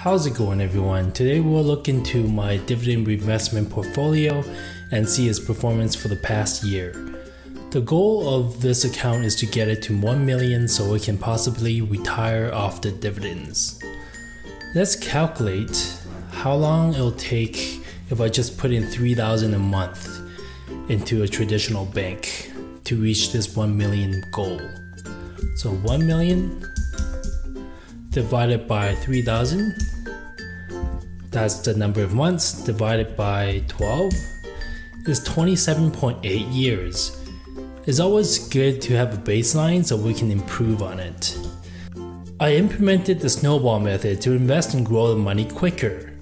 How's it going, everyone? Today we'll look into my dividend reinvestment portfolio and see its performance for the past year. The goal of this account is to get it to 1 million so it can possibly retire off the dividends. Let's calculate how long it'll take if I just put in $3,000 a month into a traditional bank to reach this 1 million goal. So 1 million divided by 3,000, that's the number of months, divided by 12 is 27.8 years. It's always good to have a baseline so we can improve on it. I implemented the Snowball Method to invest and grow the money quicker.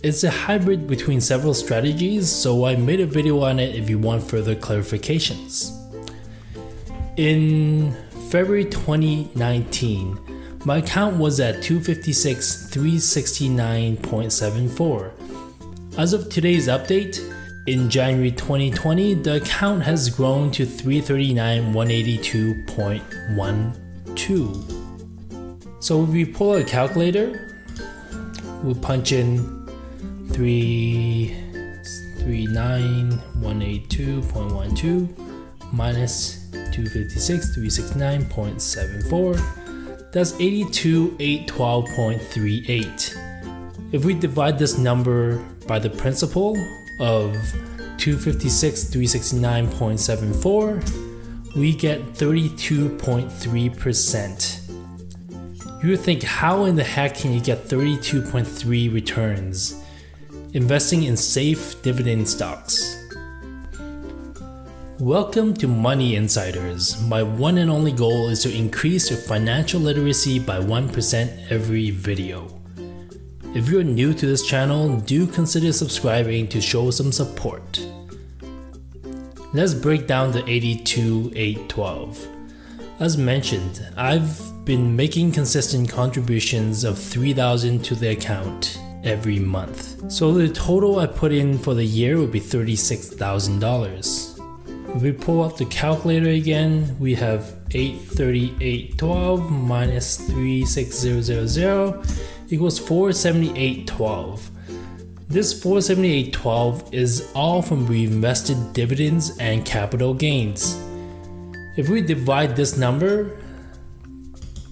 It's a hybrid between several strategies, so I made a video on it if you want further clarifications. In February 2019, my account was at 256,369.74. As of today's update, in January 2020, the account has grown to 339,182.12. So if we pull a calculator, we'll punch in 339,182.12 minus 256,369.74. That's 82,812.38. If we divide this number by the principal of 256,369.74, we get 32.3%. You would think, how in the heck can you get 32.3 returns investing in safe dividend stocks? Welcome to Money Insiders. My one and only goal is to increase your financial literacy by 1% every video. If you're new to this channel, do consider subscribing to show some support. Let's break down the 82,812. As mentioned, I've been making consistent contributions of $3,000 to the account every month. So the total I put in for the year would be $36,000. If we pull up the calculator again, we have 838.12 minus 36000 equals 478.12. This 478.12 is all from reinvested dividends and capital gains. If we divide this number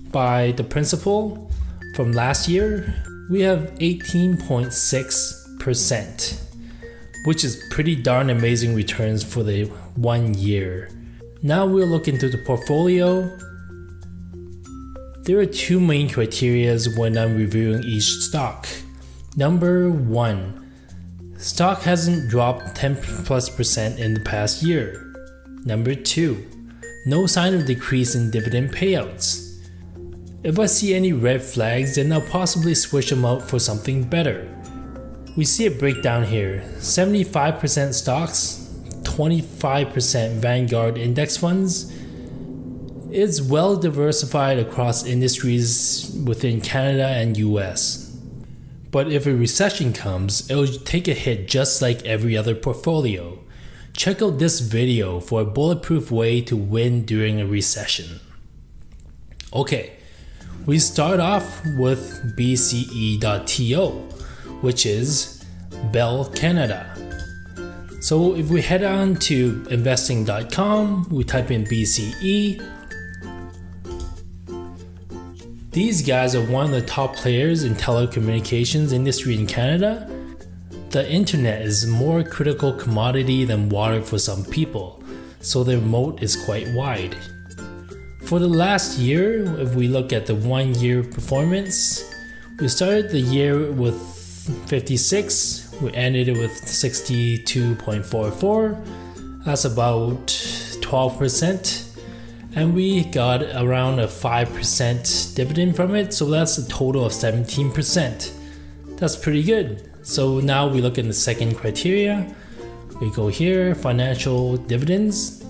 by the principal from last year, we have 18.6%, which is pretty darn amazing returns for the 1 year. Now we'll look into the portfolio. There are two main criteria when I'm reviewing each stock. Number 1, stock hasn't dropped 10+% in the past year. Number 2, no sign of decrease in dividend payouts. If I see any red flags, then I'll possibly switch them out for something better. We see a breakdown here: 75% stocks, 25% Vanguard index funds. It's well diversified across industries within Canada and US. But if a recession comes, it'll take a hit just like every other portfolio. Check out this video for a bulletproof way to win during a recession. Okay, we start off with bce.to, which is Bell Canada. So if we head on to investing.com, we type in BCE. These guys are one of the top players in telecommunications industry in Canada. The internet is a more critical commodity than water for some people, so their moat is quite wide. For the last year, if we look at the 1 year performance, we started the year with 56, we ended it with 62.44, that's about 12%, and we got around a 5% dividend from it, so that's a total of 17%. That's pretty good. So now we look at the second criteria. We go here, financial dividends,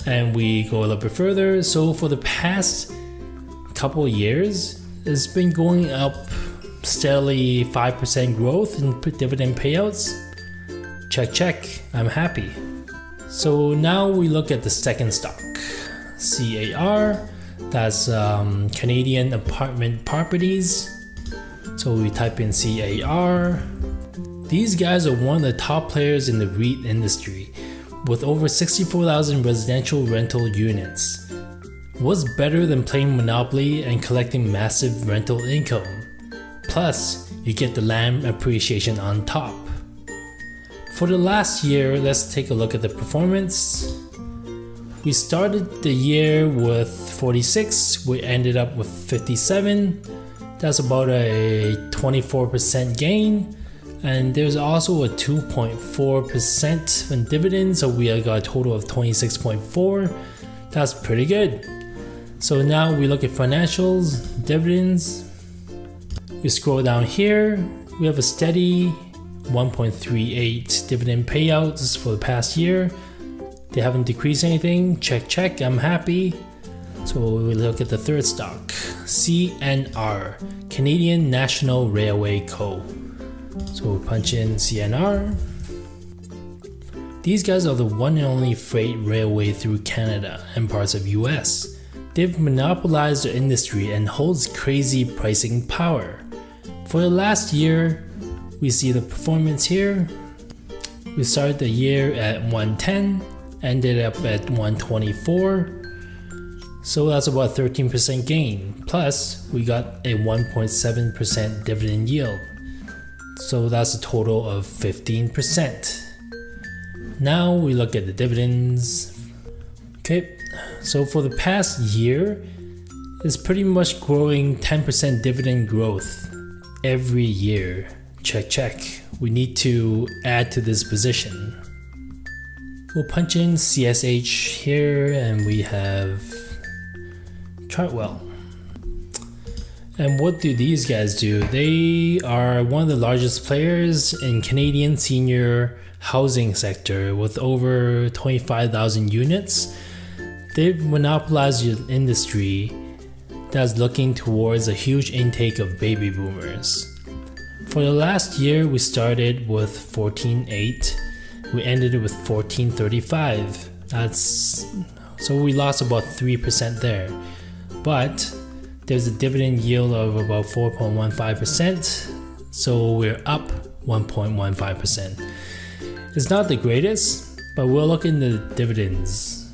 and we go a little bit further. So for the past couple of years, it's been going up steadily, 5% growth in dividend payouts. Check, I'm happy. So now we look at the second stock, CAR, that's Canadian Apartment Properties. So we type in CAR. These guys are one of the top players in the REIT industry, with over 64,000 residential rental units. What's better than playing Monopoly and collecting massive rental income? Plus, you get the land appreciation on top. For the last year, let's take a look at the performance. We started the year with 46, we ended up with 57. That's about a 24% gain. And there's also a 2.4% in dividends, so we got a total of 26.4. That's pretty good. So now we look at financials, dividends. We scroll down here, we have a steady 1.38 dividend payouts for the past year. They haven't decreased anything. Check, I'm happy. So we look at the third stock, CNR, Canadian National Railway Co. So we punch in CNR. These guys are the one and only freight railway through Canada and parts of US. They've monopolized the industry and holds crazy pricing power. For the last year, we see the performance here. We started the year at 110, ended up at 124. So that's about 13% gain. Plus, we got a 1.7% dividend yield. So that's a total of 15%. Now we look at the dividends. Okay, so for the past year, it's pretty much growing 10% dividend growth every year. Check. We need to add to this position. We'll punch in CSH here and we have Chartwell. And what do these guys do? They are one of the largest players in Canadian senior housing sector with over 25,000 units. They've monopolized the industry that's looking towards a huge intake of baby boomers. For the last year, we started with 14.8. We ended it with 14.35. So we lost about 3% there. But there's a dividend yield of about 4.15%, so we're up 1.15%. It's not the greatest, but we'll look into the dividends.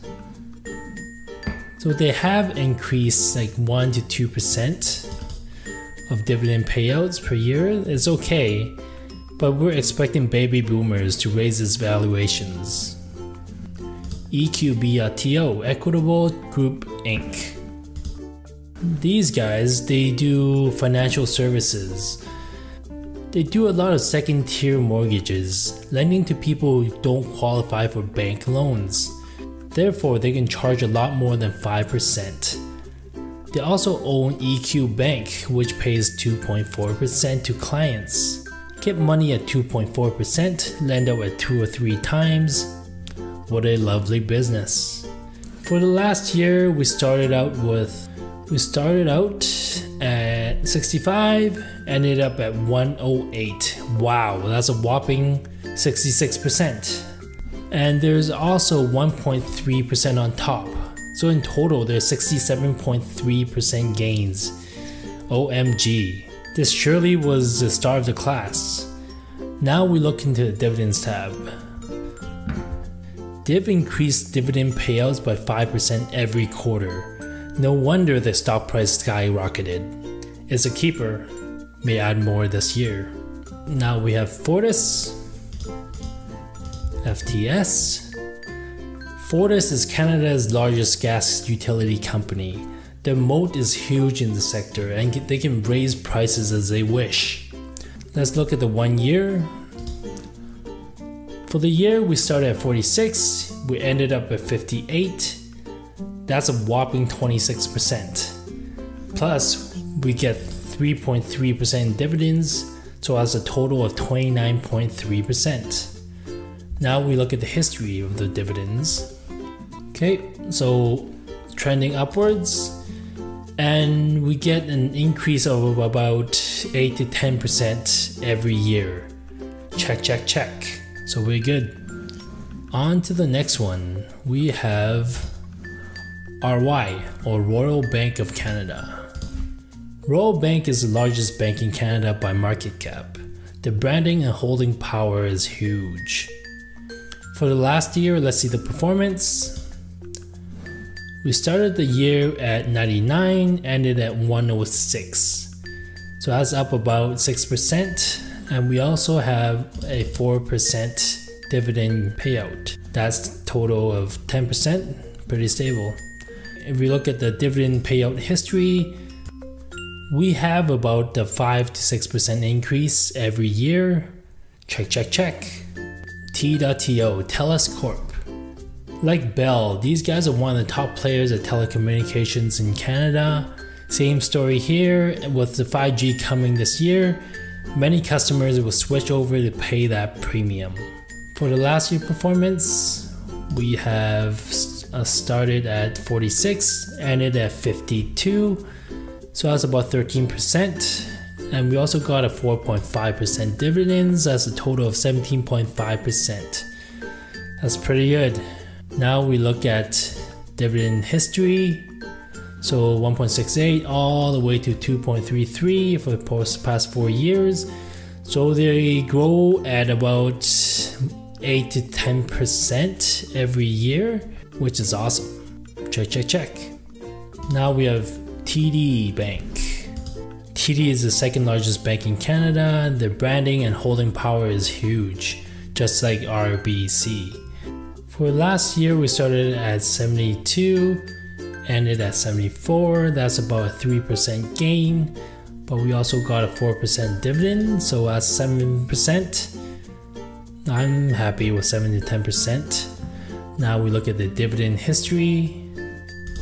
So they have increased like 1 to 2% of dividend payouts per year. It's okay, but we're expecting baby boomers to raise its valuations. eqb.to, Equitable Group Inc. These guys, they do financial services. They do a lot of second tier mortgages, lending to people who don't qualify for bank loans. Therefore, they can charge a lot more than 5%. They also own EQ Bank, which pays 2.4% to clients. Get money at 2.4%, lend out at 2 or 3 times. What a lovely business. For the last year, we started out at 65, ended up at 108. Wow, that's a whopping 66%. And there's also 1.3% on top. So in total, there's 67.3% gains. OMG. This surely was the star of the class. Now we look into the dividends tab. They've increased dividend payouts by 5% every quarter. No wonder the stock price skyrocketed. It's a keeper. May add more this year. Now we have Fortis, FTS. Fortis is Canada's largest gas utility company. Their moat is huge in the sector and they can raise prices as they wish. Let's look at the 1 year. For the year, we started at 46, we ended up at 58. That's a whopping 26%. Plus, we get 3.3% dividends, so that's a total of 29.3%. Now we look at the history of the dividends. Okay, so trending upwards, and we get an increase of about 8 to 10% every year. Check. So we're good. On to the next one. We have RY, or Royal Bank of Canada. Royal Bank is the largest bank in Canada by market cap. The branding and holding power is huge. For the last year, let's see the performance. We started the year at 99, ended at 106. So that's up about 6%. And we also have a 4% dividend payout. That's a total of 10%, pretty stable. If we look at the dividend payout history, we have about the 5 to 6% increase every year. Check, check, check. T.to, TELUS Corp. Like Bell, these guys are one of the top players at telecommunications in Canada. Same story here. With the 5G coming this year, many customers will switch over to pay that premium. For the last year performance, we have started at 46, ended at 52. So that's about 13%. And we also got a 4.5% dividends. That's a total of 17.5%. That's pretty good. Now we look at dividend history. So 1.68 all the way to 2.33 for the past 4 years. So they grow at about 8 to 10% every year, which is awesome. Check, check, check. Now we have TD Bank. TD is the second largest bank in Canada. Their branding and holding power is huge, just like RBC. For last year, we started at 72, ended at 74. That's about a 3% gain, but we also got a 4% dividend, so that's 7%. I'm happy with 7 to 10%. Now we look at the dividend history.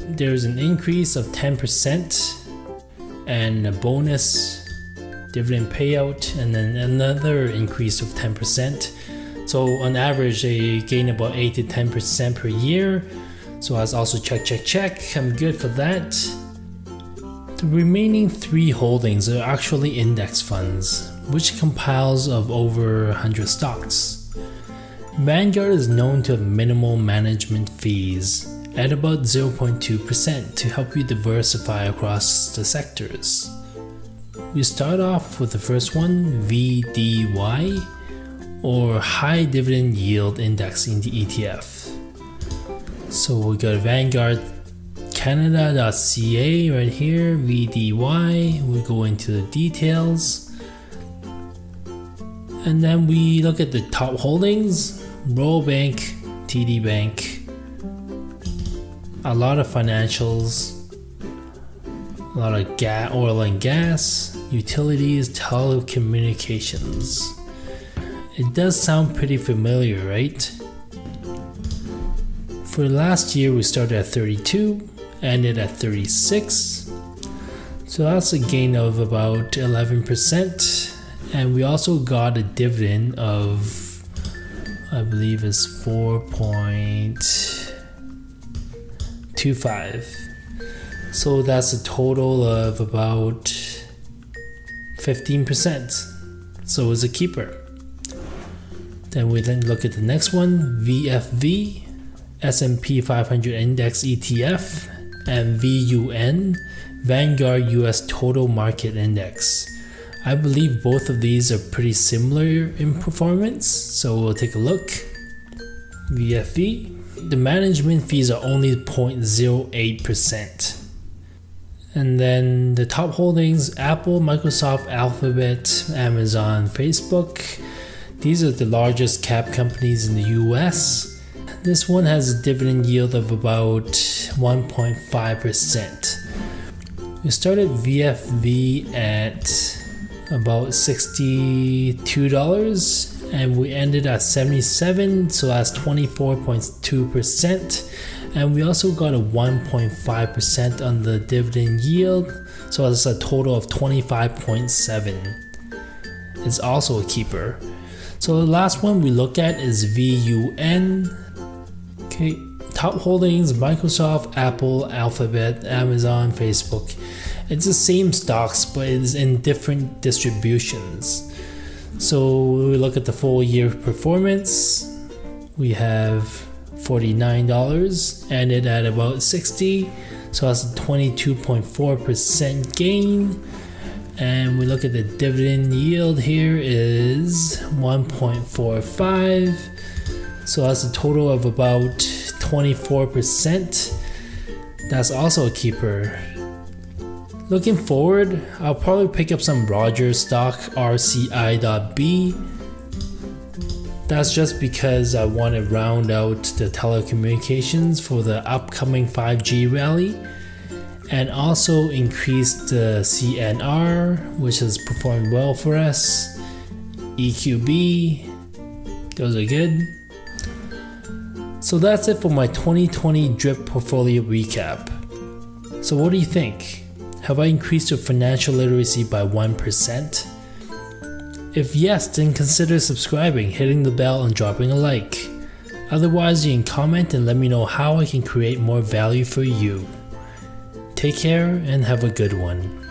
There's an increase of 10% and a bonus dividend payout, and then another increase of 10%. So on average, they gain about 8 to 10% per year. So that's also check, check, check. I'm good for that. The remaining 3 holdings are actually index funds, which compiles of over 100 stocks. Vanguard is known to have minimal management fees at about 0.2% to help you diversify across the sectors. We start off with the first one, VDY, or High Dividend Yield Index in the ETF. So we go to Vanguard Canada.ca right here, VDY. We go into the details. And then we look at the top holdings, Royal Bank, TD Bank, a lot of financials, a lot of oil and gas, utilities, telecommunications. It does sound pretty familiar, right? For last year, we started at 32, ended at 36. So that's a gain of about 11%. And we also got a dividend of, I believe it's 4.25. So that's a total of about 15%. So it's a keeper. Then we look at the next one, VFV, S&P 500 Index ETF, and VUN, Vanguard US Total Market Index. I believe both of these are pretty similar in performance, so we'll take a look. VFV, the management fees are only 0.08%. And then the top holdings, Apple, Microsoft, Alphabet, Amazon, Facebook. These are the largest cap companies in the US. This one has a dividend yield of about 1.5%. We started VFV at about $62 and we ended at 77, so that's 24.2%. And we also got a 1.5% on the dividend yield, so that's a total of 25.7. It's also a keeper. So the last one we look at is VUN. Okay, top holdings, Microsoft, Apple, Alphabet, Amazon, Facebook. It's the same stocks, but it's in different distributions. So we look at the full year performance. We have $49, ended at about 60, So that's a 22.4% gain. And we look at the dividend yield here is 1.45. So that's a total of about 24%. That's also a keeper. Looking forward, I'll probably pick up some Rogers stock, RCI.B. That's just because I want to round out the telecommunications for the upcoming 5G rally, and also increase the CNR, which has performed well for us. eqb, those are good. So that's it for my 2020 drip portfolio recap. So what do you think? Have I increased your financial literacy by 1%? If yes, then consider subscribing, hitting the bell, and dropping a like. Otherwise, you can comment and let me know how I can create more value for you. Take care and have a good one.